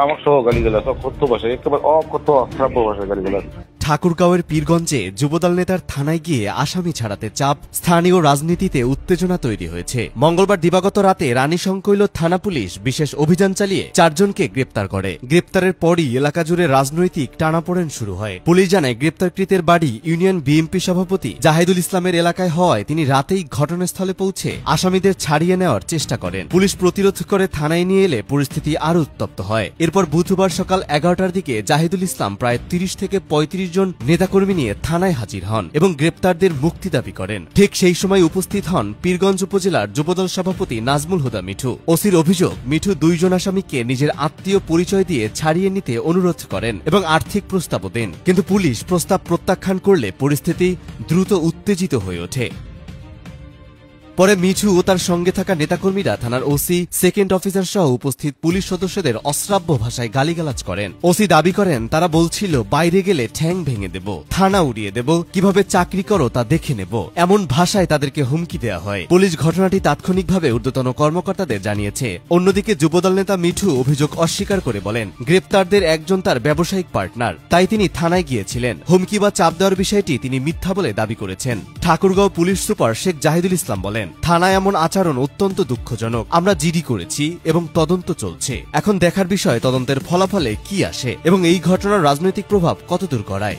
আমাকে সহ গালিগালাজ অকথ্য ভাষায়, একেবারে অকথ্য অশ্রাব্য ভাষায় গালিগালাজ। ঠাকুরগাঁওয়ের পীরগঞ্জে যুবদল নেতার থানায় গিয়ে আসামি ছাড়াতে চাপ, স্থানীয় রাজনীতিতে উত্তেজনা তৈরি হয়েছে। মঙ্গলবার দিবাগত রাতে রানীশংকৈল থানা পুলিশ বিশেষ অভিযান চালিয়ে 4 জনকে গ্রেপ্তার করে। গ্রেপ্তারের পরই এলাকা জুড়ে রাজনৈতিক টানাপোড়েন শুরু হয়। পুলিশ জানায়, গ্রেপ্তারকৃতের বাড়ি ইউনিয়ন বিএনপি সভাপতি জাহিদুল ইসলামের এলাকায় হওয়ায় তিনি রাতেই ঘটনাস্থলে পৌঁছে আসামিদের ছাড়িয়ে নেওয়ার চেষ্টা করেন। পুলিশ প্রতিরোধ করে থানায় নিয়ে এলে পরিস্থিতি আরও উত্তপ্ত হয়। এরপর বুধবার সকাল 11টার দিকে জাহিদুল ইসলাম প্রায় 30 থেকে 35 জন নেতাকর্মী নিয়ে থানায় হাজির হন এবং গ্রেপ্তারদের মুক্তি দাবি করেন। ঠিক সেই সময় উপস্থিত হন পীরগঞ্জ উপজেলার যুবদল সভাপতি নাজমুল হুদা মিঠু। ওসির অভিযোগ, মিঠু 2 জন আসামিকে নিজের আত্মীয় পরিচয় দিয়ে ছাড়িয়ে নিতে অনুরোধ করেন এবং আর্থিক প্রস্তাবও দেন, কিন্তু পুলিশ প্রস্তাব প্রত্যাখ্যান করলে পরিস্থিতি দ্রুত উত্তেজিত হয়ে ওঠে। পরে মিঠু ও তার সঙ্গে থাকা নেতাকর্মীরা থানার ওসি, সেকেন্ড অফিসার সহ উপস্থিত পুলিশ সদস্যদের অশ্রাব্য ভাষায় গালিগালাজ করেন। ওসি দাবি করেন, তারা বলছিল বাইরে গেলে ঠ্যাং ভেঙে দেব, থানা উড়িয়ে দেব, কিভাবে চাকরি করো তা দেখে নেব, এমন ভাষায় তাদেরকে হুমকি দেওয়া হয়। পুলিশ ঘটনাটি তাৎক্ষণিকভাবে ঊর্ধ্বতন কর্মকর্তাদের জানিয়েছে। অন্যদিকে যুবদল নেতা মিঠু অভিযোগ অস্বীকার করে বলেন, গ্রেপ্তারদের একজন তার ব্যবসায়িক পার্টনার, তাই তিনি থানায় গিয়েছিলেন। হুমকি বা চাপ দেওয়ার বিষয়টি তিনি মিথ্যা বলে দাবি করেছেন। ঠাকুরগাঁও পুলিশ সুপার শেখ জাহিদুল ইসলাম বলেন, থানায় এমন আচরণ অত্যন্ত দুঃখজনক। আমরা জিডি করেছি এবং তদন্ত চলছে। এখন দেখার বিষয় তদন্তের ফলাফলে কি আসে এবং এই ঘটনার রাজনৈতিক প্রভাব কতদূর গড়ায়।